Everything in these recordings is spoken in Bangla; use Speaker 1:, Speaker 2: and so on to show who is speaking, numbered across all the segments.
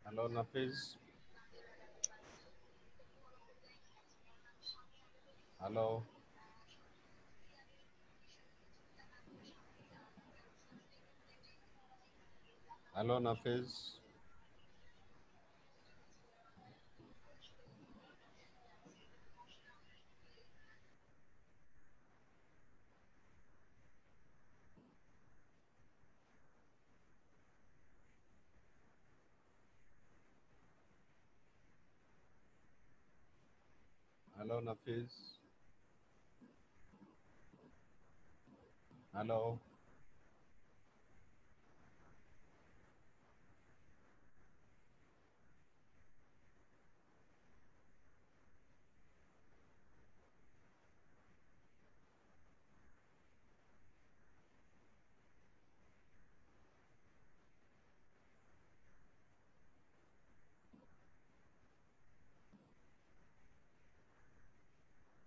Speaker 1: Hello, Nafiz. Hello. Hello, Nafiz. Hello, Nafiz. Hello.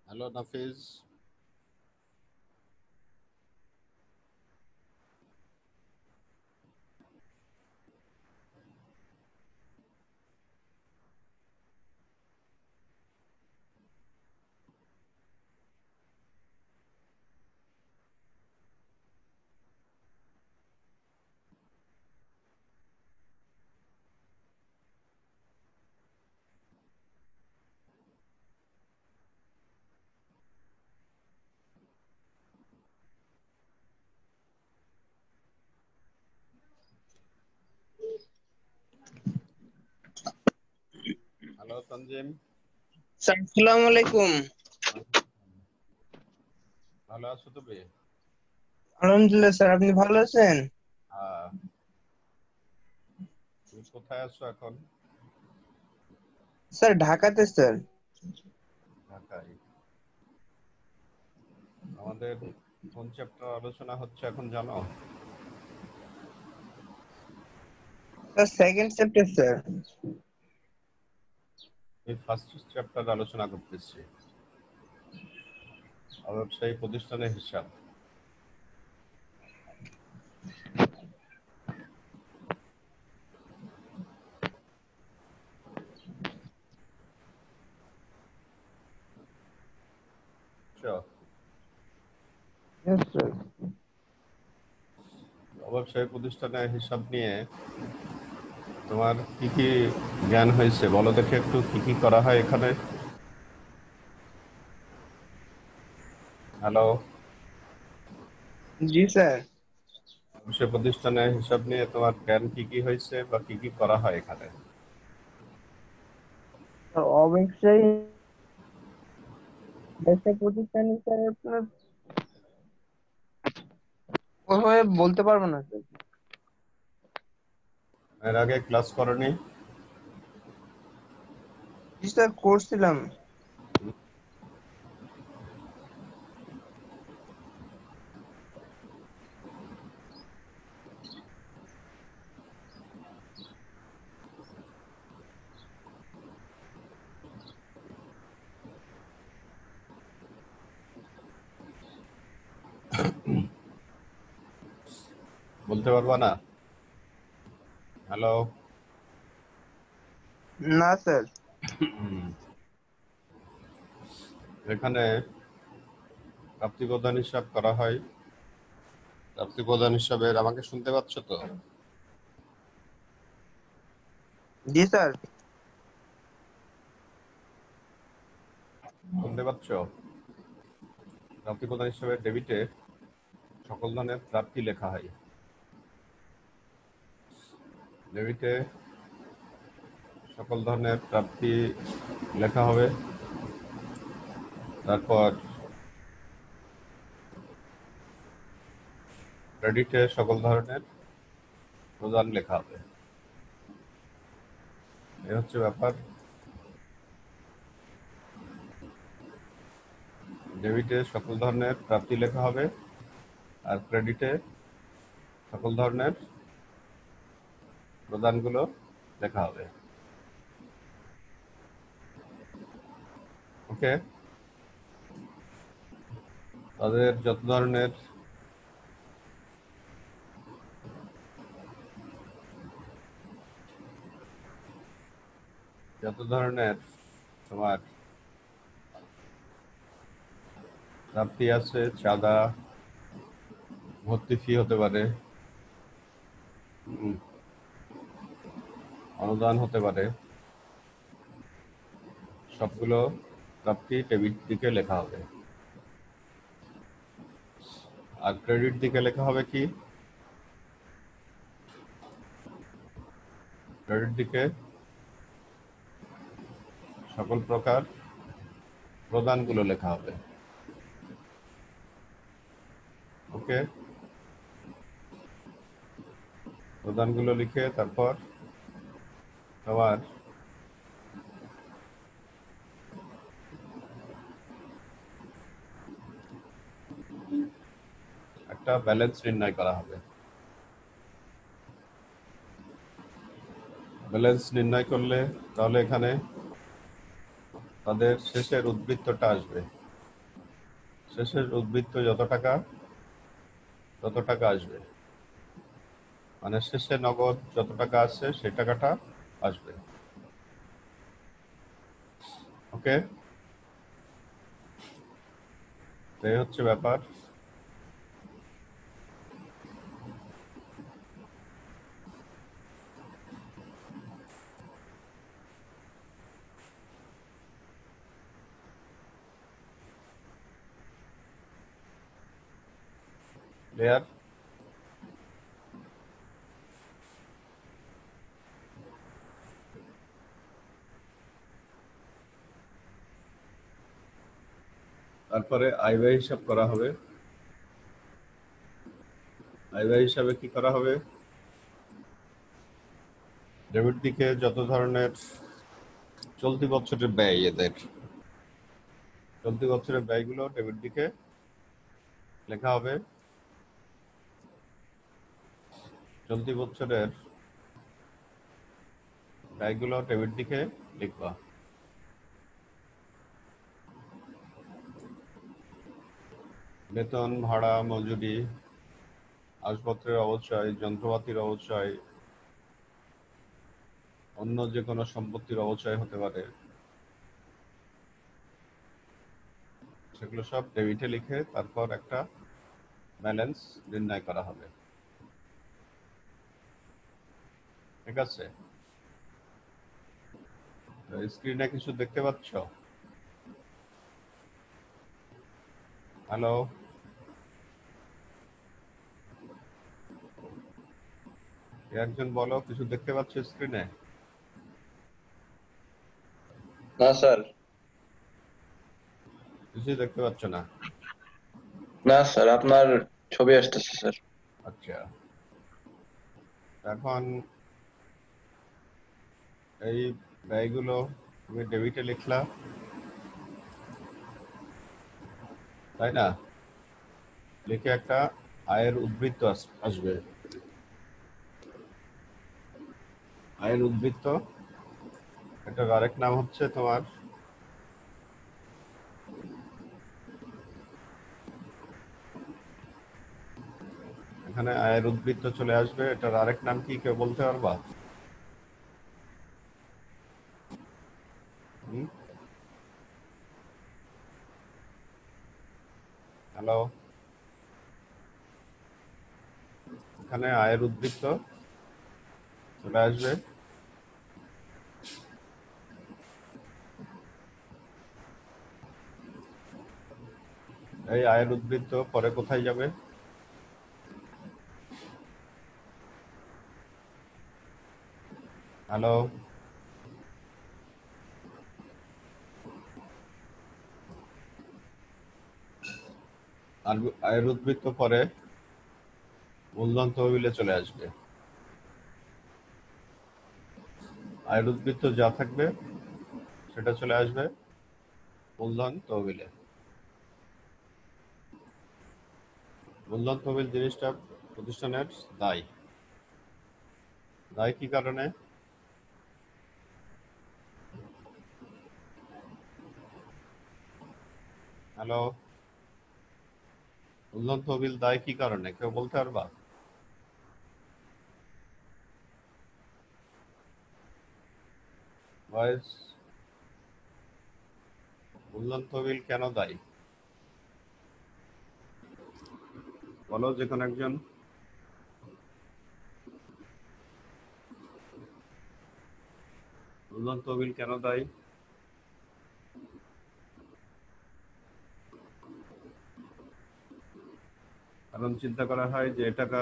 Speaker 1: Hello, Nafiz. Tanzim.
Speaker 2: Sir আসসালামু আলাইকুম।
Speaker 1: ভালো আছো তুমি?
Speaker 2: আলহামদুলিল্লাহ স্যার, আপনি ভালো আছেন?
Speaker 1: হ্যাঁ। তুমি কোথায় আছো এখন?
Speaker 2: স্যার ঢাকাতে স্যার।
Speaker 1: ঢাকায়। আমাদের কোন চ্যাপ্টার আলোচনা হচ্ছে এখন জানো?
Speaker 2: Sir second chapter sir.
Speaker 1: এই ফার্স্ট চ্যাপ্টার আলোচনা করতেছি, ব্যবসায়ী প্রতিষ্ঠানের হিসাব। বুঝছো?
Speaker 2: Yes sir.
Speaker 1: ব্যবসায়ী প্রতিষ্ঠানের হিসাব নিয়ে তোমার কি কি জ্ঞান হয়েছে বলো দেখে একটু, কি কি করা হয় এখানে? হ্যালো।
Speaker 2: জি স্যার।
Speaker 1: ব্যবসায়ী প্রতিষ্ঠানের হিসাব নিয়ে তোমার জ্ঞান কি কি হয়েছে বা কি কি করা হয় এখানে?
Speaker 2: অবশ্যই ব্যবসা প্রতিষ্ঠানে স্যার আপনার ওইভাবে বলতে পারবো না স্যার।
Speaker 1: এর আগে ক্লাস করনি?
Speaker 2: জি স্যার করছিলাম।
Speaker 1: বলতে পারবা না? হ্যালো।
Speaker 2: না স্যার।
Speaker 1: এখানে প্রাপ্তি প্রদান হিসাব করা হয়। প্রাপ্তি প্রদান হিসাবের, আমাকে শুনতে পাচ্ছ তো?
Speaker 2: জি স্যার।
Speaker 1: শুনতে পাচ্ছ? প্রাপ্তি প্রদান হিসাবে ডেবিটে সকল ধরনের প্রাপ্তি লেখা হয়। ডেবিটে সকল ধরনের প্রাপ্তি লেখা হবে। তারপর ক্রেডিটে সকল ধরনের প্রদান লেখা হবে। এই হচ্ছে ব্যাপার। ডেবিটে সকল ধরনের প্রাপ্তি লেখা হবে, আর ক্রেডিটে সকল ধরনের প্রদানগুলো লেখা হবে। ওকে। তাদের যত ধরনের তোমার প্রাপ্তি আছে, চাঁদা, ভর্তি ফি হতে পারে, অনুদান হতে পারে, সবগুলো প্রাপ্তি ডেবিট দিকে লেখা হবে। আর ক্রেডিট দিকে লেখা হবে কি? ক্রেডিট দিকে সকল প্রকার প্রদানগুলো লেখা হবে। ওকে। প্রদানগুলো লিখে তারপর তোমার একটা ব্যালেন্স নির্ণয় করা হবে। ব্যালেন্স নির্ণয় করলে তাহলে এখানে তাদের শেষের উদ্বৃত্তটা আসবে। শেষের উদ্বৃত্ত যত টাকা, তত টাকা আসবে। মানে শেষে নগদ যত টাকা আছে সেই টাকাটা আসবে। ওকে। এই হচ্ছে ব্যাপার। ক্লিয়ার? তারপরে আয় ব্যয় হিসাব করা হবে। আয় ব্যয় হিসাবে কি করা হবে? ডেবিট দিকে যত ধরনের চলতি বছরের ব্যয়, এদের চলতি বছরের ব্যয়গুলো ডেবিট দিকে লেখা হবে। চলতি বছরের ব্যয়গুলো ডেবিট দিকে লিখবা। বেতন, ভাড়া, মজুরি, আসবাবপত্রের অবচয়, যন্ত্রপাতির অবচয়, অন্য যে কোনো সম্পত্তির অবচয় হতে পারে, সেগুলো সব ডেবিটে লিখে তারপর একটা ব্যালেন্স নির্ণয় করা হবে। ঠিক আছে? স্ক্রিনে কিছু দেখতে পাচ্ছ? হ্যালো? একজন বলো, কিছু দেখতে পাচ্ছ স্ক্রিনে?
Speaker 3: না স্যার।
Speaker 1: কিছুই দেখতে পাচ্ছ না?
Speaker 3: না স্যার, আপনার ছবি আসতেছে স্যার।
Speaker 1: আচ্ছা, এখন এই ব্যয়গুলো তুমি ডেবিটে লিখলা, তাই না? লিখে একটা আয়ের উদ্বৃত্ত আসবে। আয়ের উদ্বৃত্ত, এটার আরেক নাম হচ্ছে তোমার এখানে আয়ের উদ্বৃত্ত চলে আসবে। এটার আরেক নাম কি, কেউ বলতে পারবা? হ্যালো? এখানে আয়ের উদ্বৃত্ত চলে আসবে। এই আয়ের উদ্বৃত্ত পরে কোথায় যাবে? হ্যালো? আয়ের উদ্বৃত্ত পরে মূলধন তহবিলে চলে আসবে। আয়ের উদ্বৃত্ত যা থাকবে সেটা চলে আসবে মূলধন তহবিলে। মূলধন তহবিল জিনিসটা প্রতিষ্ঠানের দায়। দায় কি কারণে? হ্যালো? মূলধন তহবিল দায় কি কারণে, কেউ বলতে পারবা? বয়েস, মূলধন তহবিল কেন দায়ী? বলো যে কোনো একজন। মূলধন তহবিল কেন দায়ী? কারণ চিন্তা করা হয় যে টাকা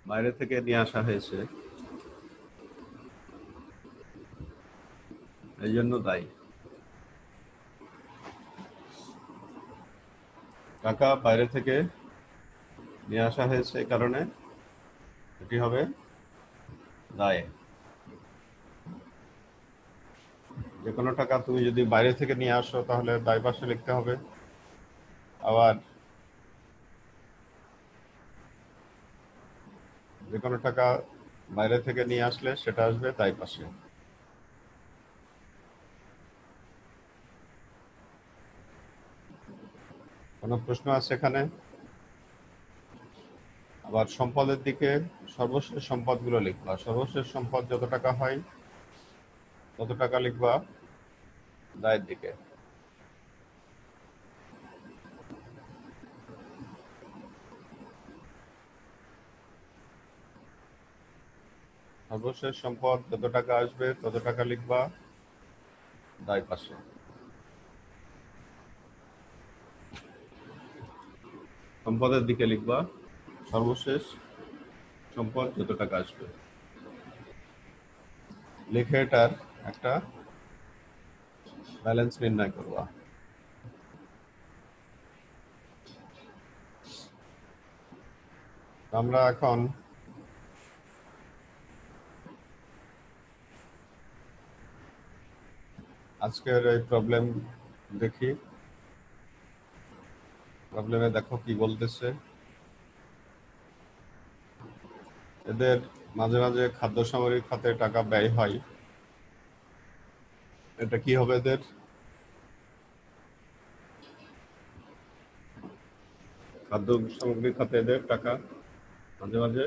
Speaker 1: বাইরে থেকে নিয়ে আসা হয়েছে, এই জন্য দায়ী। টাকা বাইরে থেকে নিয়ে আসা হয়েছে, এই কারণে এটি হবে দায়। যে কোনো টাকা তুমি যদি বাইরে থেকে নিয়ে আসো তাহলে দায় পাশে লিখতে হবে। আবার যে কোনো টাকা বাইরে থেকে নিয়ে আসলে সেটা আসবে দায় পাশে। কোনো প্রশ্ন আছে এখানে? আবার সম্পদের দিকে সর্বশেষ সম্পদগুলো লিখবা। সর্বশেষ সম্পদ যত টাকা হয় তত টাকা লিখবা দায়ের দিকে। সর্বশেষ সম্পদ যত টাকা আসবে তত টাকা লিখবা দায় পাশে। সম্পদের দিকে লিখবা সর্বশেষ সম্পদ যত টাকা আসবে। লিখে এটার একটা ব্যালেন্স নির্ণয় করবা। আমরা এখন আজকের এই প্রবলেম দেখি। প্রবলেমে দেখো কি বলতেছে। এদের মাঝে মাঝে খাদ্য সামগ্রী খাতে টাকা ব্যয় হয়। এটা কি হবে এদের? খাদ্য সামগ্রী খাতে এদের টাকা মাঝে মাঝে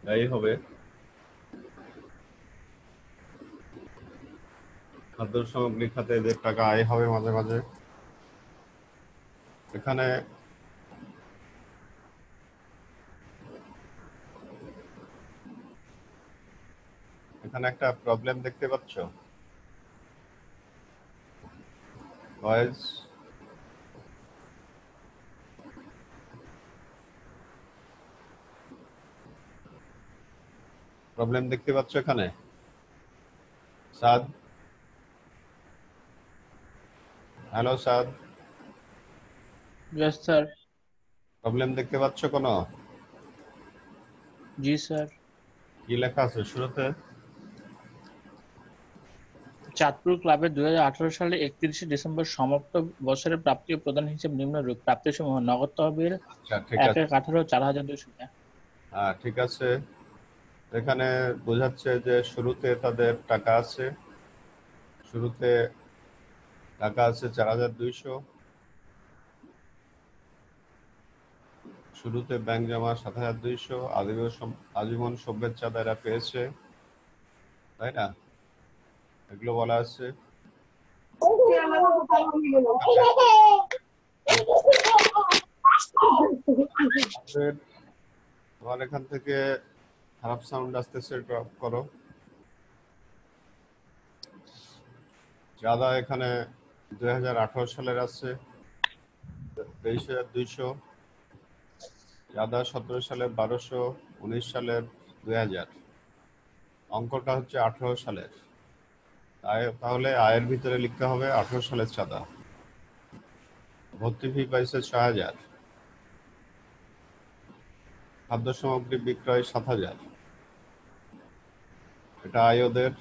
Speaker 1: ব্যয় হবে। খাদ্য সামগ্রী খাতে এদের টাকা আয় হবে মাঝে মাঝে। এখানে একটা প্রবলেম দেখতে পাচ্ছ। ভয়েস প্রবলেম দেখতে পাচ্ছ এখানে? সাদ, হ্যালো সাদ,
Speaker 4: यस सर।
Speaker 1: প্রবলেম দেখতে পাচ্ছ কোনো?
Speaker 4: जी सर।
Speaker 1: কি লেখা আছে শুরুতে?
Speaker 4: চাঁদপুর ক্লাবের 2018 সালে 31শে ডিসেম্বর সমাপ্ত বছরের প্রাপ্তি ও প্রদান হিসেব নিম্নরূপ: প্রাপ্তিসমূহ নগদ তহবিল
Speaker 1: আচ্ছা, ঠিক আছে।
Speaker 4: 1/18 4,200 টাকা।
Speaker 1: হ্যাঁ, ঠিক আছে। এখানে বোঝাচ্ছে যে শুরুতে তাদের টাকা আছে, শুরুতে টাকা আছে 4,200। শুরুতে ব্যাংক জমা 7,200। আজীবন শুভেচ্ছা তারা পেয়েছে, তাই না? এগুলো বলা আছে। তোমার এখান থেকে খারাপ সাউন্ড আসতেছে, ড্রপ করো। চাঁদা এখানে 2018 সালের আছে 23,200। চাঁদা 17 সালে 1200, 19 সালের 2000। অঙ্কটা হচ্ছে 18 সালের। তাহলে আয়ের ভিতরে লিখতে হবে 18 সালের চাঁদা। ভর্তি ফি পাইছে 6,000। খাদ্য সামগ্রী বিক্রয় 7,000। এটা আয় ওদের।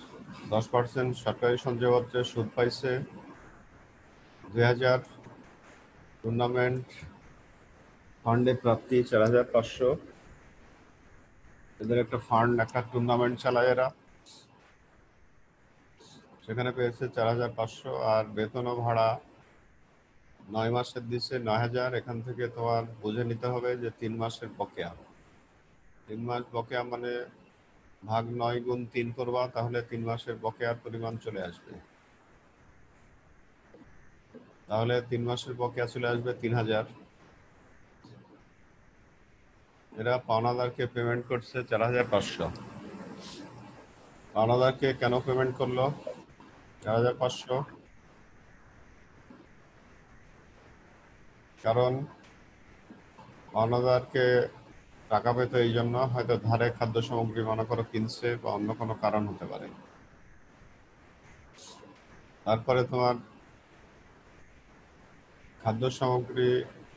Speaker 1: 10% সরকারি সঞ্চয়পত্রে সুদ পাইছে 2,000। টুর্নামেন্ট ফান্ডে প্রাপ্তি 4,500। এদের একটা ফান্ড, একটা টুর্নামেন্ট চালায় এরা, সেখানে পেয়েছে 4,500। আর বেতন ও ভাড়া 9 মাসের দিচ্ছে 9,000। এখান থেকে তোমার বুঝে নিতে হবে যে 3 মাসের বকেয়া। 3 মাস বকেয়া মানে ভাগ 9 গুণ 3 করবা, তাহলে 3 মাসের বকেয়ার পরিমাণ চলে আসবে। তাহলে 3 মাসের বকেয়া চলে আসবে 3,000। এরা পাওনাদারকে পেমেন্ট করছে 4,500। পাওনাদারকে কেন পেমেন্ট করলো 4,500? কারণ পাওনাদারকে টাকা পেতো এই জন্য, হয়তো ধারে খাদ্য সামগ্রী মনে করো কিনছে, বা অন্য কোনো কারণ হতে পারে। তারপরে তোমার খাদ্য সামগ্রী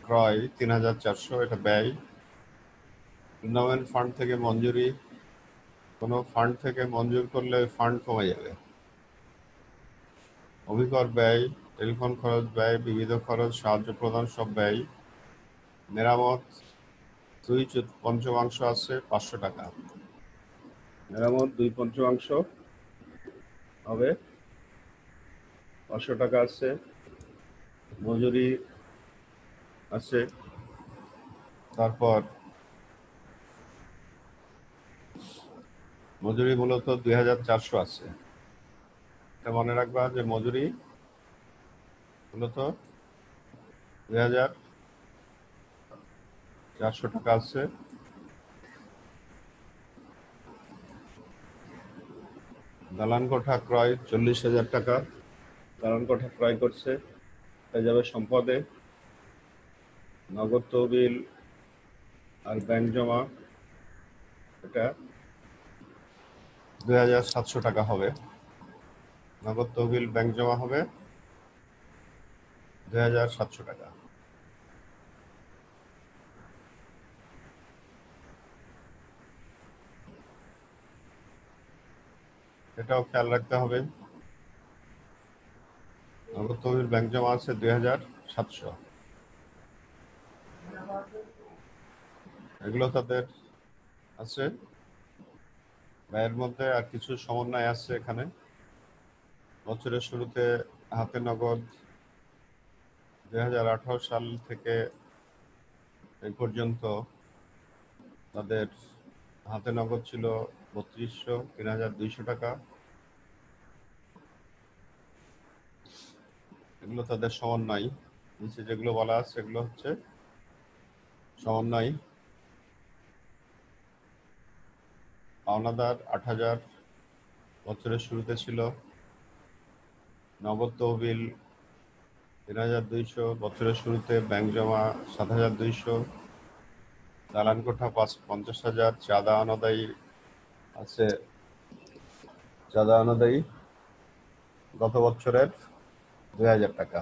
Speaker 1: ক্রয় 3,400, এটা ব্যয়। টুর্নামেন্ট ফান্ড থেকে মঞ্জুরি, কোনো ফান্ড থেকে মঞ্জুর করলে ফান্ড কমে যাবে। অভিকর ব্যয়, টেলিফোন খরচ ব্যয়, বিবিধ খরচ, সাহায্য প্রদান সব ব্যয়। মেরামত 2/5 আছে 500 টাকা। মেরামত 2/5 হবে 500 টাকা আছে। মজুরি আছে। তারপর মজুরি মূলত 2,400 আছে। এটা মনে রাখবা যে মজুরি মূলত 2,400 টাকা আছে। দালান কোঠা ক্রয় 40,000 টাকা। দালান কোঠা ক্রয় করছে, হয়ে যাবে সম্পদে। নগদ তহবিল আর ব্যাংক জমা, এটা 2,700 টাকা হবে। নগদ তহবিল ব্যাংক জমা হবে 2,700 টাকা। এটাও খেয়াল রাখতে হবে। নগদ তহবিল ব্যাংক জমা আছে 2700। এগুলো তাদের আছে। ব্যয়ের মধ্যে আর কিছু সমন্বয় আছে এখানে। বছরের শুরুতে হাতে নগদ 2018 সাল থেকে এই পর্যন্ত তাদের হাতে নগদ ছিল 3200 টাকা। এগুলো তাদের সমন্বয়। নিচে যেগুলো বলা আছে এগুলো হচ্ছে সমন্বয়। পাওনাদার 8000 বছরের শুরুতে ছিল। নগদ তহবিল 3200 বছরের শুরুতে। ব্যাংক জমা 7200। দালান কোঠা 50,000। চাঁদা অনাদায়ী আছে। চাঁদা অনাদায়ী গত বছরের 2000 টাকা।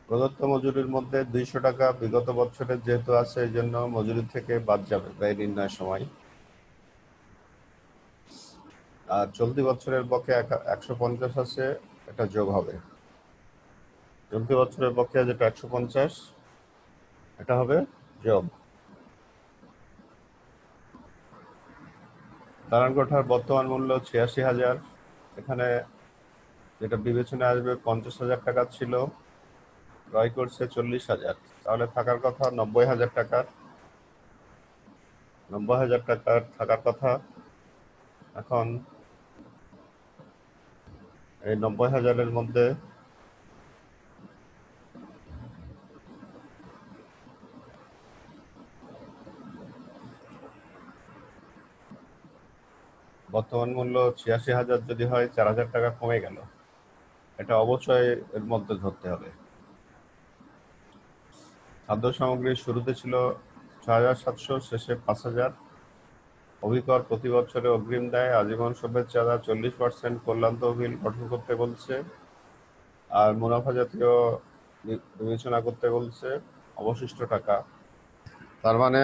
Speaker 1: প্রদত্ত মজুরির মধ্যে 200 টাকা বিগত বছরের যেহেতু আছে এই জন্য মজুরি থেকে বাদ যাবে ব্যয় নির্ণয়ের সময়। আর চলতি বছরের বকেয়া 150 আছে, এটা যোগ হবে। চলতি বছরের বকেয়া যেটা 150, এটা হবে যোগ। দালান কোঠার বর্তমান মূল্য 86,000। এখানে যেটা বিবেচনায় আসবে 50,000 টাকা ছিল, ক্রয় করছে 40,000, তাহলে থাকার কথা 90,000 টাকার। 90,000 টাকার থাকার কথা। এখন এই 90,000-এর মধ্যে বর্তমান মূল্য 86,000 যদি হয় 4,000 টাকা কমে গেল, এটা অবশ্যই এর মধ্যে ধরতে হবে। খাদ্য সামগ্রীর শুরুতে ছিল 6,700, শেষে 5,000। অভিকর প্রতি বছরে অগ্রিম দেয়। আজীবন শুভেচ্ছা 40%। কল্যাণ তহবিল গঠন করতে বলছে, আর মুনাফা জাতীয় বিবেচনা করতে বলছে অবশিষ্ট টাকা। তার মানে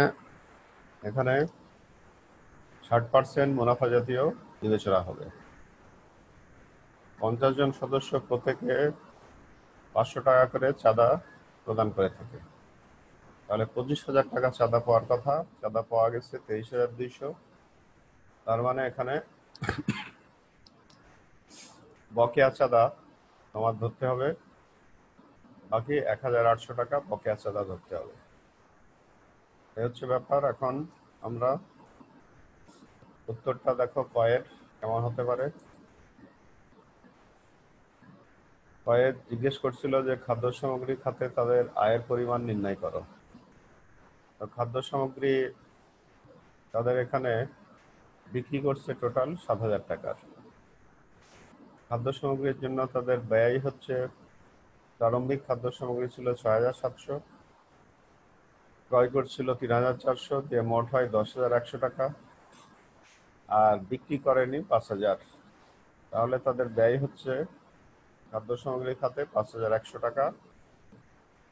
Speaker 1: এখানে 60% মুনাফা জাতীয় বিবেচনা হবে। 50 জন সদস্য প্রত্যেকে 500 টাকা করে চাঁদা প্রদান করে থাকে। তাহলে 25,000 টাকা চাঁদা পাওয়ার কথা, চাঁদা পাওয়া গেছে 23,200। তার মানে এখানে বকেয়া চাঁদা তোমার ধরতে হবে, বাকি 1,800 টাকা বকেয়া চাঁদা ধরতে হবে। এই হচ্ছে ব্যাপার। এখন আমরা উত্তরটা দেখো কয়ের কেমন হতে পারে। কয়ের জিজ্ঞেস করছিল যে খাদ্য সামগ্রী খাতে তাদের আয়ের পরিমাণ নির্ণয় করো। তো খাদ্য সামগ্রী তাদের এখানে বিক্রি করছে টোটাল 7,000 টাকার। খাদ্য সামগ্রীর জন্য তাদের ব্যয় হচ্ছে, প্রারম্ভিক খাদ্য সামগ্রী ছিল 6,700, ক্রয় করছিল 3,400, দিয়ে মোট হয় 10,100 টাকা, আর বিক্রি করেনি 5,000। তাহলে তাদের ব্যয় হচ্ছে খাদ্য সামগ্রী খাতে 5,100 টাকা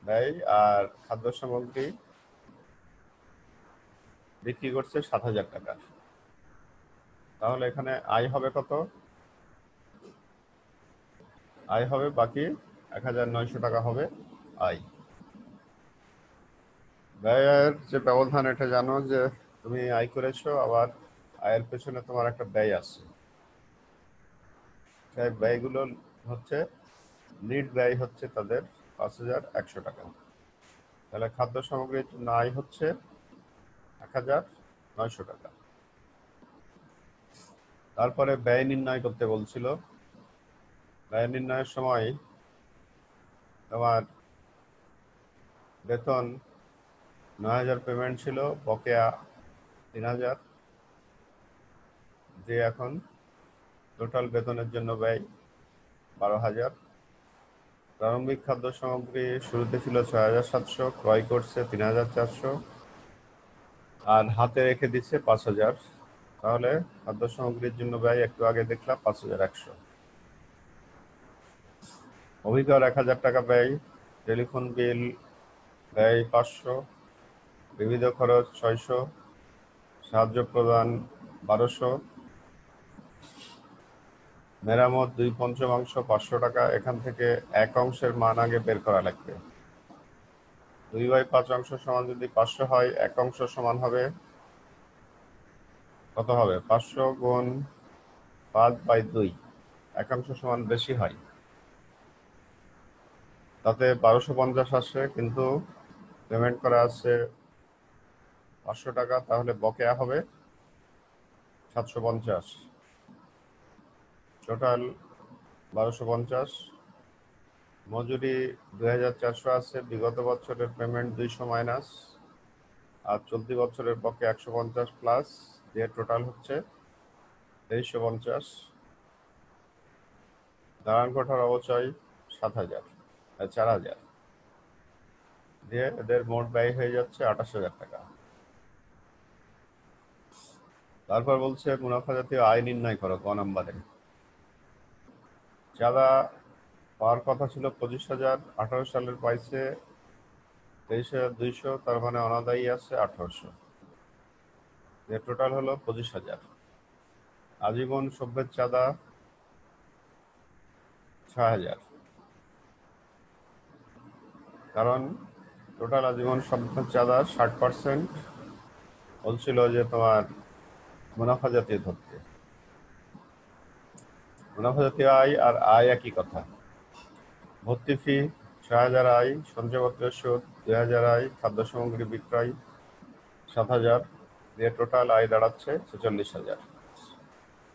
Speaker 1: ব্যয়, আর খাদ্য সামগ্রী বিক্রি করছে 7,000 টাকা। তাহলে এখানে আয় হবে কত? আয় হবে বাকি 1,900 টাকা হবে আয়। ব্যয়ের যে ব্যবধান, এটা জানো যে তুমি আয় করেছো, আবার আয়ের পেছনে তোমার একটা ব্যয় আছে। সেই ব্যয়গুলো হচ্ছে নিট ব্যয় হচ্ছে তাদের 5,100 টাকা। তাহলে খাদ্য সামগ্রীর জন্য আয় হচ্ছে 1,900 টাকা। তারপরে ব্যয় নির্ণয় করতে বলছিল। ব্যয় নির্ণয়ের সময় তোমার বেতন 9,000 পেমেন্ট ছিল, বকেয়া 3,000, যে এখন টোটাল বেতনের জন্য ব্যয় 12,000। প্রারম্ভিক খাদ্য সামগ্রী শুরুতে ছিল 6,700, ক্রয় করছে 3,400, আর হাতে রেখে দিচ্ছে 5,000। তাহলে খাদ্য সামগ্রীর জন্য ব্যয় একটু আগে দেখলাম 5,100। অভিকর 1,000 টাকা ব্যয়। টেলিফোন বিল ব্যয় 500, বিবিধ খরচ 600, সাহায্য প্রদান 1,200, মেরামত 2/5 500 টাকা। এখান থেকে 1 অংশের মান আগে বের করা লাগবে। 2/5 অংশ সমান যদি 500 হয়, 1 অংশ সমান হবে কত হবে? 500 গুণ 5/2। 1 অংশ সমান বেশি হয়, তাতে 1250 আসে, কিন্তু পেমেন্ট করা আছে 500 টাকা, তাহলে বকেয়া হবে 750। টোটাল 1250। মজুরি 2400 আছে। বিগত বছরের পেমেন্ট 200 মাইনাস, আর চলতি বছরের পক্ষে 150 প্লাস দিয়ে টোটাল হচ্ছে 2350। দালান কোঠার অবচয় 4000 দিয়ে এদের মোট ব্যয় হয়ে যাচ্ছে 28000 টাকা। তারপর বলছে মুনাফা জাতীয় আয় নির্ণয় করো ক নাম্বারে। চাঁদা পাওয়ার কথা ছিল 25,000, 18 সালের পাইছে 23,200, তার মানে অনাদায়ী আছে 1800, এর টোটাল হলো 25,000। আজীবন সভ্যের চাঁদা 6,000, কারণ টোটাল আজীবন সভ্যের চাঁদা 60% বলছিল যে তোমার মুনাফা জাতীয় ধরতে। মুনাফা জাতীয় আয় আর আয় একই কথা। ভর্তি ফি 6,000 আয়, সঞ্চয়পত্রের সুদ 2,000 আয়, খাদ্য সামগ্রী বিক্রয় 7,000 দিয়ে টোটাল আয় দাঁড়াচ্ছে 46,000।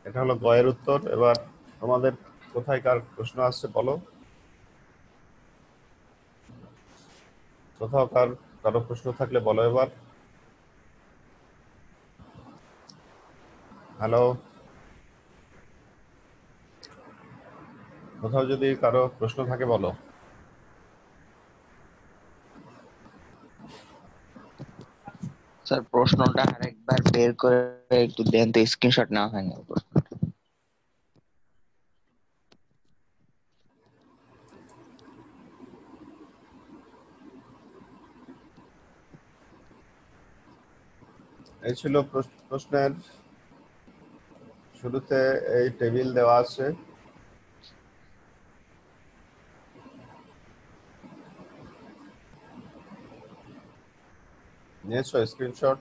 Speaker 1: এটা হলো গয়ের উত্তর। এবার তোমাদের কোথায় কার প্রশ্ন আসছে বলো। কোথাও কারো প্রশ্ন থাকলে বলো এবার। হ্যালো, কোথাও যদি কারো প্রশ্ন থাকে বলো।
Speaker 5: স্যার প্রশ্নটা আরেকবার বের করে একটু দেন তো, স্ক্রিনশট নেওয়া হয়নি।
Speaker 1: এই ছিল প্রশ্নের শুরুতে এই টেবিল দেওয়া আছে। নিয়েছো স্ক্রিনশট?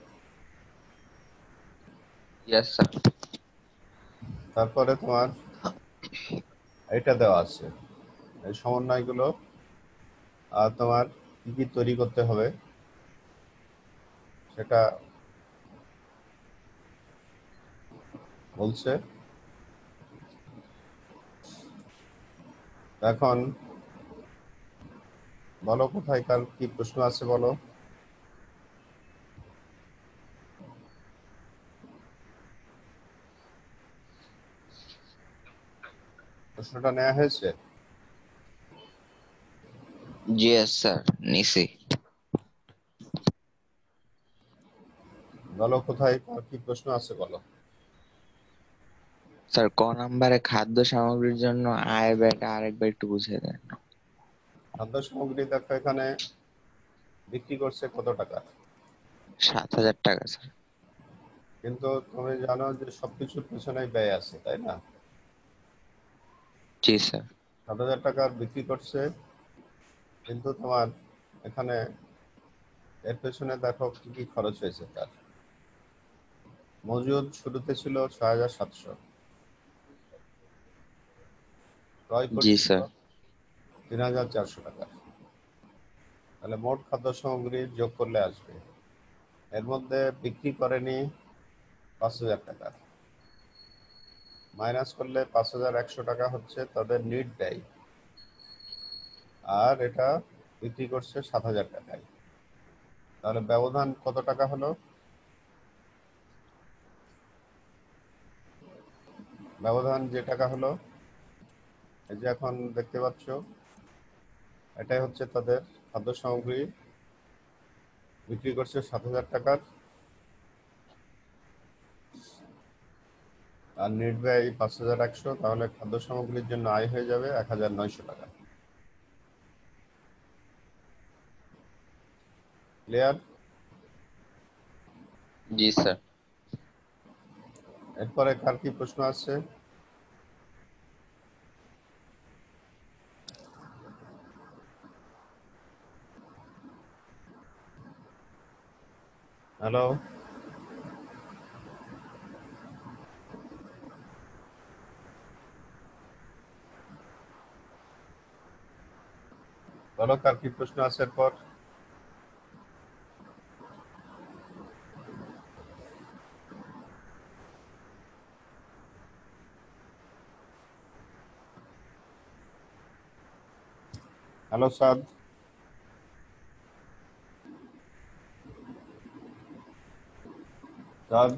Speaker 5: Yes sir.
Speaker 1: তারপরে তোমার এটা দেওয়া আছে, এই সমন্বয়গুলো, আর তোমার কি কি তৈরি করতে হবে সেটা বলছে। এখন বলো কোথায় কার কি প্রশ্ন আছে বলো। প্রশ্নটা নেওয়া হয়েছে?
Speaker 5: ইয়েস স্যার, নিছি।
Speaker 1: বলো কোথায় কার কি প্রশ্ন আছে বলো।
Speaker 5: স্যার ক নাম্বারে খাদ্য সামগ্রীর জন্য আয় ব্যয়টা আরেকবার একটু বুঝিয়ে দেন।
Speaker 1: খাদ্য সামগ্রী দেখো এখানে বিক্রি করছে কত টাকা,
Speaker 5: 7,000 টাকা স্যার।
Speaker 1: কিন্তু তুমি জানো যে সবকিছুর পিছনেই ব্যয় আছে, তাই না?
Speaker 5: জি স্যার।
Speaker 1: 7,000 টাকার বিক্রি করছে, কিন্তু তোমার এখানে এর পেছনে দেখো কি কি খরচ হয়েছে তার। মজুদ শুরুতে ছিল 6,700, ক্রয়
Speaker 5: জি
Speaker 1: করছিল
Speaker 5: স্যার।
Speaker 1: 3,400 টাকা। তাহলে মোট খাদ্য সামগ্রী যোগ করলে আসবে। এর মধ্যে বিক্রি করেনি 5,000 টাকা, মাইনাস করলে 5,100 টাকা হচ্ছে তাদের নিট ব্যয়, আর এটা বিক্রি করছে 7,000 টাকায়। তাহলে ব্যবধান কত টাকা হলো? ব্যবধান যে টাকা হলো, এই যে এখন দেখতে পাচ্ছ, এটাই হচ্ছে তাদের খাদ্য সামগ্রী বিক্রি করছে 7,000 টাকার, আর নেট ব্যয় 5,100। তাহলে খাদ্য সামগ্রীর জন্য আয় হয়ে যাবে 1,900 টাকা। ক্লিয়ার?
Speaker 5: জি স্যার।
Speaker 1: এরপরে কার কি প্রশ্ন আছে? হ্যালো, বলো কার কি প্রশ্ন আছে এরপর? হ্যালো সাদ, সাদ,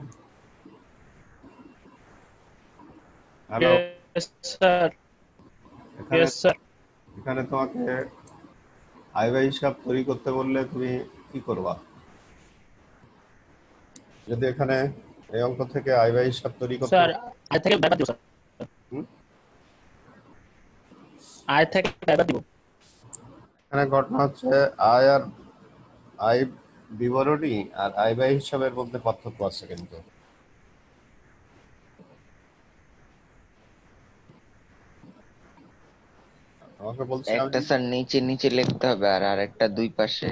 Speaker 1: হ্যালো।
Speaker 4: Yes, sir.
Speaker 1: এখানে
Speaker 4: Yes, sir.
Speaker 1: এখানে তোমাকে আয় ব্যয় হিসাব তৈরি করতে বললে তুমি কি করবা? যদি এখানে এই অঙ্ক থেকে আয় ব্যয় হিসাব তৈরি করতে
Speaker 4: স্যার, আয় থেকে ব্যয় বাদ দিব, স্যার।
Speaker 1: হুম?
Speaker 4: আয় থেকে ব্যয় বাদ দিব।
Speaker 1: এখানে ঘটনা হচ্ছে আয় আর আয় বিবরণী আর আয় ব্যয় হিসাবের মধ্যে পার্থক্য আছে কিন্তু। আমাকে বলছি
Speaker 5: একটা
Speaker 1: আমি
Speaker 5: স্যার নিচে নিচে লিখতে হবে আর আরেকটা দুই পাশে,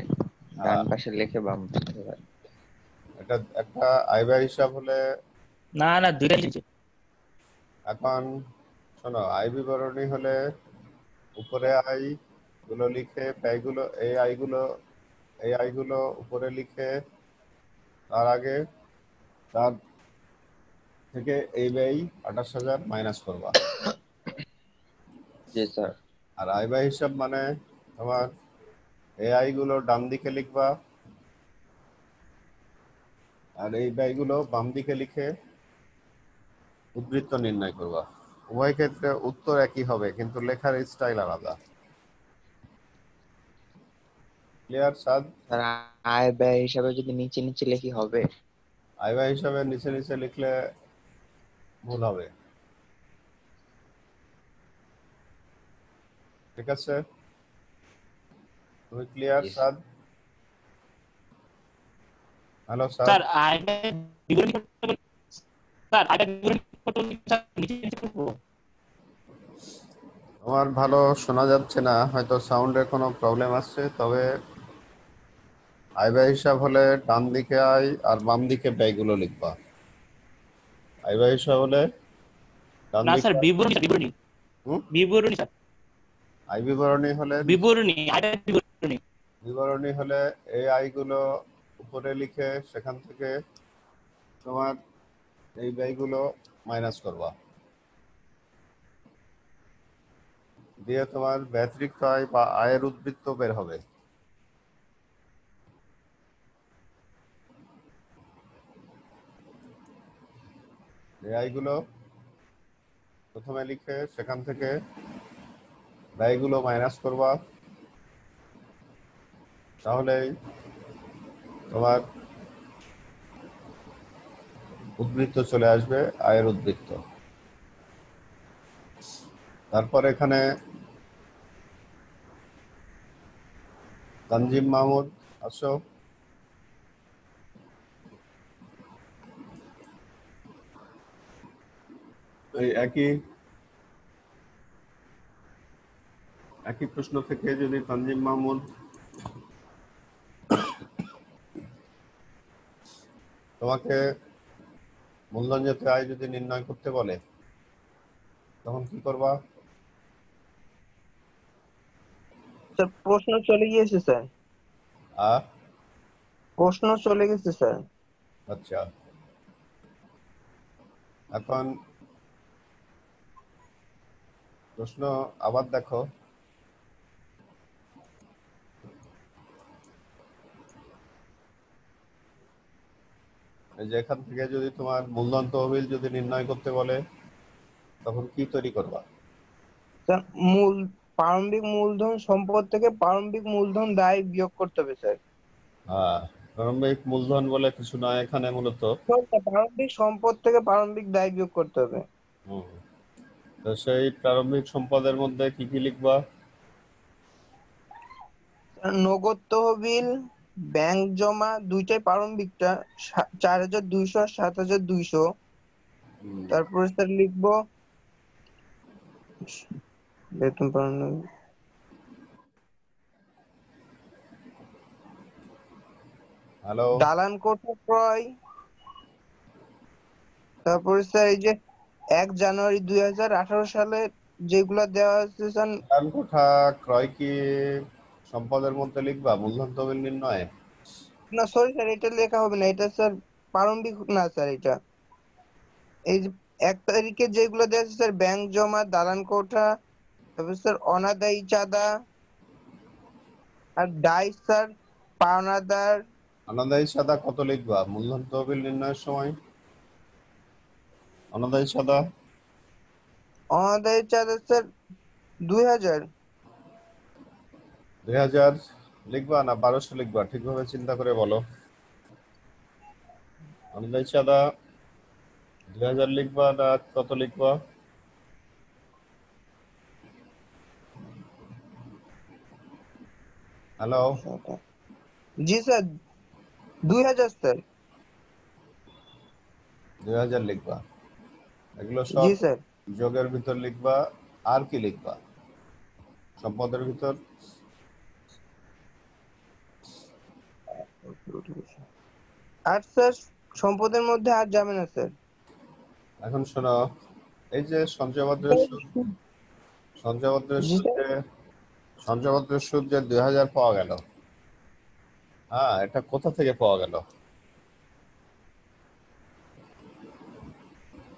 Speaker 5: ডান
Speaker 1: আহ,
Speaker 5: পাশে লিখে বাম পাশে হবে।
Speaker 1: এটা একটা আয় ব্যয় হিসাব হলে
Speaker 4: না, না, দুইটা নিচে।
Speaker 1: এখন শোনো, আয় বিবরণী হলে উপরে আয় গুলো লিখে ব্যয়গুলো এই আয়গুলো উপরে লিখে তার আগে তার থেকে এই ব্যয় 28,000 মাইনাস করবা।
Speaker 5: জি স্যার।
Speaker 1: আর আয় ব্যয় হিসাব মানে তোমার এই আয়গুলো ডান দিকে লিখবা আর এই ব্যয়গুলো বাম দিকে লিখে উদ্বৃত্ত নির্ণয় করবা। উভয় ক্ষেত্রে উত্তর একই হবে কিন্তু লেখার স্টাইল আলাদা। ক্লিয়ার সাদ?
Speaker 5: স্যার আয় ব্যয় হিসাবে যদি নিচে নিচে লিখি হবে?
Speaker 1: আয় ব্যয় হিসাবে নিচে নিচে লিখলে ভুল হবে। ঠিক আছে, তুমি ক্লিয়ার
Speaker 5: জি
Speaker 1: সাদ? হ্যালো সাদ,
Speaker 4: স্যার, আয় ব্যয় বিবরণী করতে বললে- স্যার, আয় ব্যয় বিবরণী করতে বললে কি স্যার নিচে নিচে করবো?
Speaker 1: আমার ভালো শোনা যাচ্ছে না, হয়তো সাউন্ডের কোনো প্রবলেম আসছে। তবে আয় ব্যয় হিসাব হলে ডান দিকে আয় আর বাম দিকে ব্যয়গুলো লিখবা। আয় ব্যয় হিসাব হলে ডান
Speaker 4: না স্যার,
Speaker 1: দিকে
Speaker 4: বিবরণী, স্যার, বিবরণী।
Speaker 1: হুম
Speaker 4: বিবরণী, স্যার।
Speaker 1: আয় বিবরণী হলে
Speaker 4: বিবরণী, আয় ব্যয় বিবরণী।
Speaker 1: বিবরণী হলে এই আয়গুলো উপরে লিখে সেখান থেকে তোমার এই ব্যয়গুলো মাইনাস করবা, দিয়ে তোমার ব্যতিরিক্ত আয় বা আয়ের উদ্বৃত্ত বের হবে। এই আয়গুলো প্রথমে লিখে সেখান থেকে ব্যয়গুলো মাইনাস করবা, তাহলেই তোমার উদ্বৃত্ত চলে আসবে, আয়ের উদ্বৃত্ত। তারপর এখানে তানজিম মাহমুদ, আসো। এই একই একই প্রশ্ন থেকে যদি তানজিম মাহমুদ তোমাকে মূলধনজাত আয় যদি নির্ণয় করতে বলে তখন কি করবা?
Speaker 2: স্যার প্রশ্ন চলে গিয়েছে স্যার,
Speaker 1: আহ
Speaker 2: প্রশ্ন চলে গেছে স্যার।
Speaker 1: আচ্ছা, এখন প্রশ্ন আবার দেখো। এই যে এখান থেকে যদি তোমার মূলধন তহবিল যদি নির্ণয় করতে বলে তখন কি তৈরি করবা?
Speaker 2: স্যার মূল প্রারম্ভিক মূলধন সম্পদ থেকে প্রারম্ভিক মূলধন দায় বিয়োগ করতে হবে স্যার।
Speaker 1: হ্যাঁ, প্রারম্ভিক মূলধন বলে কিছু নয় এখানে মূলত।
Speaker 2: স্যার, প্রারম্ভিক সম্পদ থেকে প্রারম্ভিক দায় বিয়োগ করতে হবে।
Speaker 1: হুম, তো সেই প্রারম্ভিক সম্পদের মধ্যে কি কি লিখবা?
Speaker 2: স্যার, নগদ তহবিল, ব্যাংক জমা দুইটাই প্রারম্ভিকটা, 4,200 আর 7,200।
Speaker 1: হুম,
Speaker 2: তারপরে স্যার লিখবো বেতন
Speaker 1: হ্যালো,
Speaker 2: দালান কোঠা ক্রয়, তারপরে স্যার এই যে 1 জানুয়ারি 2018 সালে যেগুলা দেওয়া আছে স্যার।
Speaker 1: দালান কোঠা ক্রয় কি সম্পদের মধ্যে লিখবা মূলধন তহবিল নির্ণয়ে?
Speaker 2: না সরি স্যার, এটা লেখা হবে না, এটা স্যার প্রারম্ভিক না স্যার। এটা এই যে 1 তারিখে যেগুলো দেওয়া আছে স্যার, ব্যাংক জমা, দালান কোঠা, তারপর স্যার অনাদায়ী চাঁদা আর ডাইস স্যার, পাওনাদার।
Speaker 1: অনাদায়ী চাঁদা কত লিখবা মূলধন তহবিল নির্ণয়ের সময়? অনাদায়ী চাঁদা
Speaker 2: অনাদায়ী চাঁদা স্যার 2000।
Speaker 1: 2000 লিখবা না 1200 লিখবা? ঠিকভাবে চিন্তা করে বলো। অনাদায়ী চাঁদা 2000 লিখবা না কত লিখবা? হ্যালো,
Speaker 2: জি স্যার 2000 স্যার।
Speaker 1: 2000 লিখবা। এগুলো সব
Speaker 2: জি স্যার।
Speaker 1: যোগের ভিতর লিখবা। আর কি লিখবা সম্পদের ভিতর?
Speaker 2: আর স্যার সম্পদের মধ্যে আর যাবে না স্যার।
Speaker 1: এখন শোনো, এই যে সঞ্চয়পত্রের সুদ, সঞ্চয়পত্রের
Speaker 2: জি
Speaker 1: সুদ
Speaker 2: স্যার।
Speaker 1: যে সঞ্চয়পত্রের সুদ যে 2000 পাওয়া গেল, হ্যাঁ, এটা কোথা থেকে পাওয়া গেল?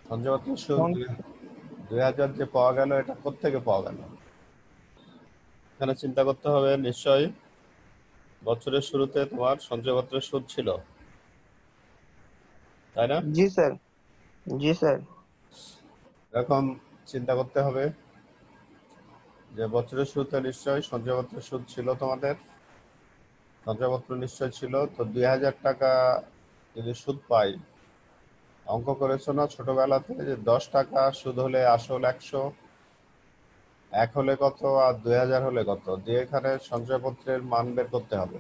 Speaker 1: সঞ্চয়পত্রের সুদ 2000 যে পাওয়া গেল, এটা কোত্থেকে পাওয়া গেল? এখানে চিন্তা করতে হবে। নিশ্চয়ই বছরের শুরুতে তোমার সঞ্চয়পত্রের সুদ ছিল, তাই না?
Speaker 2: জি স্যার। জি স্যার।
Speaker 1: এরকম চিন্তা করতে হবে যে বছরের শুরুতে নিশ্চয়ই সঞ্চয়পত্রের সুদ ছিল, তোমাদের সঞ্চয়পত্র নিশ্চয় ছিল। তো 2000 টাকা যদি সুদ পাই, অঙ্ক করেছো না ছোটবেলাতে যে 10 টাকা সুদ হলে আসল 100, 1 হলে কত আর 2000 হলে কত, দিয়ে এখানে সঞ্চয়পত্রের মান বের করতে হবে।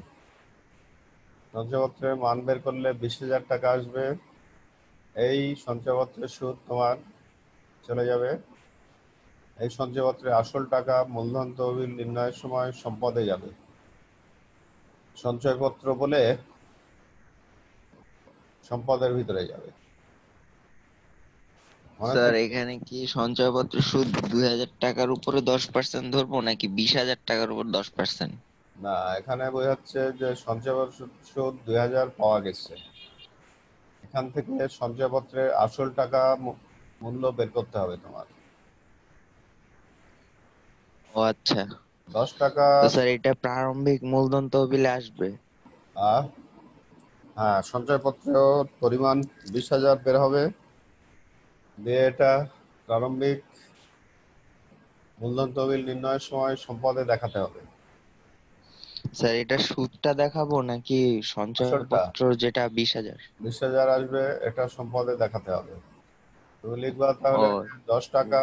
Speaker 1: সঞ্চয়পত্রের মান বের করলে 20,000 টাকা আসবে। এই সঞ্চয়পত্রের সুদ তোমার চলে যাবে। এই সঞ্চয়পত্রের আসল টাকা মূলধন তহবিল নির্ণয়ের সময় সম্পদে যাবে। সঞ্চয়পত্র বলে সম্পদের ভিতরে যাবে। মনে
Speaker 5: স্যার
Speaker 1: থাকবে।
Speaker 5: এখানে কি সঞ্চয়পত্র সুদ 2000 টাকার উপরে 10% ধরবো নাকি 20,000 টাকার উপর 10%?
Speaker 1: না, এখানে বোঝাচ্ছে যে সঞ্চয়পত্র সুদ 2000 পাওয়া গেছে, এখান থেকে সঞ্চয়পত্রের আসল টাকা মূল্য বের করতে হবে তোমার।
Speaker 5: ও আচ্ছা।
Speaker 1: 10 টাকা।
Speaker 5: তো স্যার এটা প্রারম্ভিক মূলধন তহবিলে আসবে?
Speaker 1: আহ, হ্যাঁ, সঞ্চয়পত্র পরিমাণ 20,000 বের হবে, দিয়ে এটা প্রারম্ভিক মূলধন তহবিল নির্ণয়ের সময় সম্পদে দেখাতে হবে।
Speaker 5: স্যার এটা সুদটা দেখাবো নাকি
Speaker 1: আসলটা
Speaker 5: সঞ্চয়পত্র যেটা 20,000?
Speaker 1: 20,000 আসবে, এটা সম্পদে দেখাতে হবে। তুমি লিখবা তাহলে
Speaker 5: ও
Speaker 1: 10 টাকা,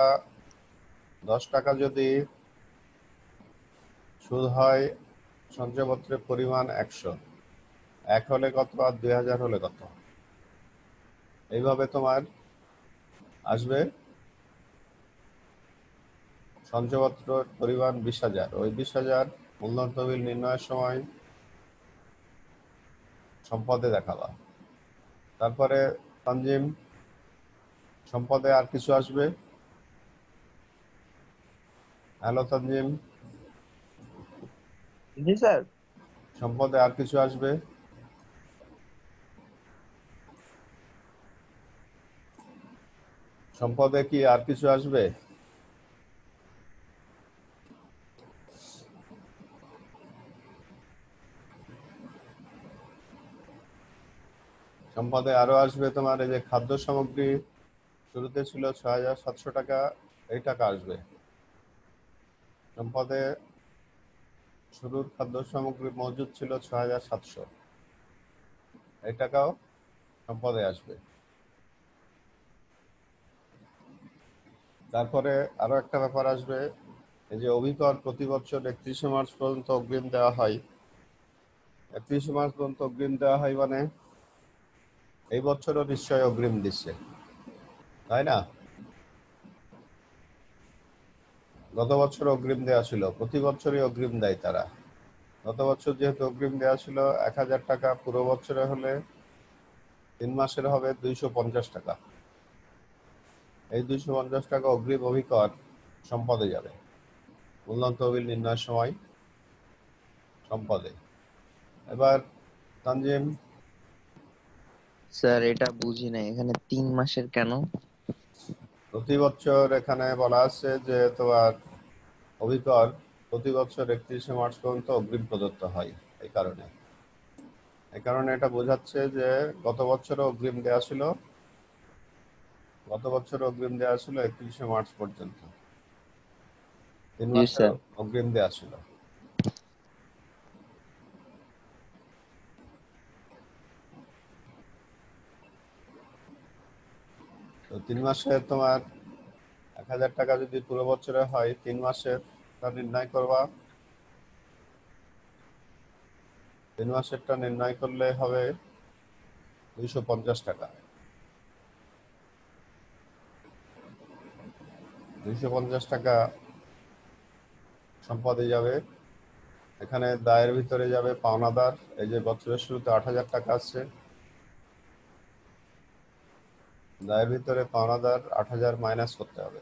Speaker 1: 10 টাকা যদি সুদ হয়, সঞ্চয়পত্রের পরিমাণ 100, 1 হলে কত আর 2000 হলে কত, এইভাবে তোমার আসবে। সঞ্চয়পত্রের পরিমাণ 20,000, ওই 20,000 মূলধন তহবিল নির্ণয়ের সময় সম্পদে দেখাবা। তারপরে তানজিম, সম্পদে আর কিছু আসবে? হ্যালো তানজিম,
Speaker 2: জি স্যার।
Speaker 1: সম্পদে আর কিছু আসবে? সম্পদে কি আর কিছু আসবে? সম্পদে আরো আসবে তোমার এই যে খাদ্য সামগ্রী, শুরুতে ছিল 6,700 টাকা, এই টাকা আসবে। সম্পদে শুরুর খাদ্য সামগ্রী মজুদ ছিল 6,700, এই টাকাও সম্পদে আসবে। তারপরে আরো একটা ব্যাপার আসবে, এই যে অভিকর প্রতি বছর 31শে মার্চ পর্যন্ত অগ্রিম দেওয়া হয়। 31শে মার্চ পর্যন্ত অগ্রিম দেওয়া হয় মানে এই বছরও নিশ্চয়ই অগ্রিম দিচ্ছে, তাই না? গত বছর অগ্রিম দেওয়া ছিল, প্রতি বছরই অগ্রিম দেয় তারা। গত বছর যেহেতু অগ্রিম দেওয়া ছিল 1,000 টাকা, পুরো বছরে হলে 3 মাসের হবে 250 টাকা। এই 250 টাকা অগ্রিম অভিকর সম্পদে যাবে মূলধন তহবিল নির্ণয়ের সময় সম্পদে। এবার তানজিম,
Speaker 5: স্যার এটা বুঝি না, এখানে 3 মাসের কেন?
Speaker 1: প্রতি বছর এখানে বলা আছে যে তোমার অভিকর প্রতি বছর 31শে মার্চ পর্যন্ত অগ্রিম প্রদত্ত হয়। এই কারণে এটা বোঝাচ্ছে যে গত বছরও অগ্রিম দেওয়া ছিল, 31শে মার্চ পর্যন্ত, 3
Speaker 5: জি
Speaker 1: মাসের
Speaker 5: স্যার।
Speaker 1: অগ্রিম দেওয়া ছিল। তো 3 মাসে তোমার 1,000 টাকা যদি পুরো বছরে হয়, 3 মাসের তা নির্ণয় করবা। 3 মাসেরটা নির্ণয় করলে হবে 250 টাকা। 250 টাকা সম্পদে যাবে। এখানে দায়ের ভিতরে যাবে পাওনাদার। এই যে বছরের শুরুতে 8,000 টাকা আসছে, দায়ের ভিতরে পাওনাদার 8,000 মাইনাস করতে হবে।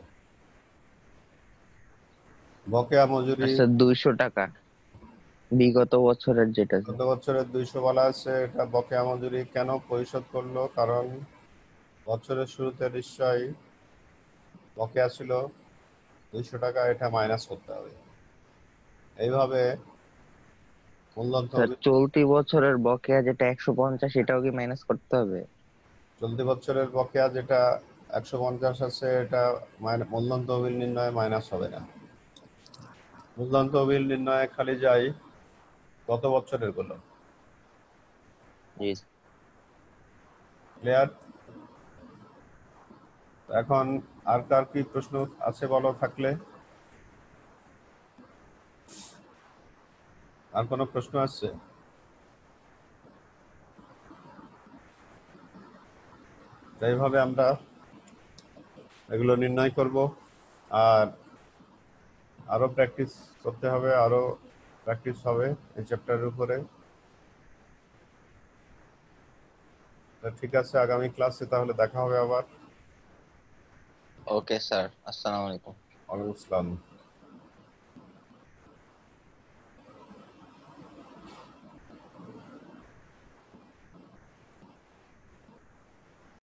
Speaker 1: বকেয়া মজুরি
Speaker 5: আচ্ছা, 200 টাকা বিগত বছরের যেটা
Speaker 1: গত
Speaker 5: স্যার।
Speaker 1: বছরের 200 বলা আছে। এটা বকেয়া মজুরি কেন পরিশোধ করলো? কারণ বছরের শুরুতে নিশ্চয়ই বকেয়া ছিল 200 টাকা, এটা মাইনাস করতে হবে। এইভাবে মূলধন
Speaker 5: স্যার
Speaker 1: তহবিল,
Speaker 5: চলতি বছরের বকেয়া যেটা 150, এটাও কি মাইনাস করতে হবে?
Speaker 1: চলতি বছরের বকেয়া যেটা 150 আছে, এটা মূলধন তহবিল নির্ণয়ে মাইনাস হবে না। মূলধন তহবিল নির্ণয়ে খালি যাই গত বছরের গুলো।
Speaker 5: জি।
Speaker 1: ক্লিয়ার? এখন আর কার কি প্রশ্ন আছে বলো থাকলে। আর কোনো প্রশ্ন আছে? এইভাবে আমরা এগুলো নির্ণয় করব। আর আরো প্র্যাকটিস করতে হবে, আরো প্র্যাকটিস হবে এই চ্যাপ্টারের উপরে। তা ঠিক আছে, আগামী ক্লাসে তাহলে দেখা হবে আবার।
Speaker 5: ওকে স্যার, আসসালামু আলাইকুম।
Speaker 1: ওয়ালাইকুম আসসালাম।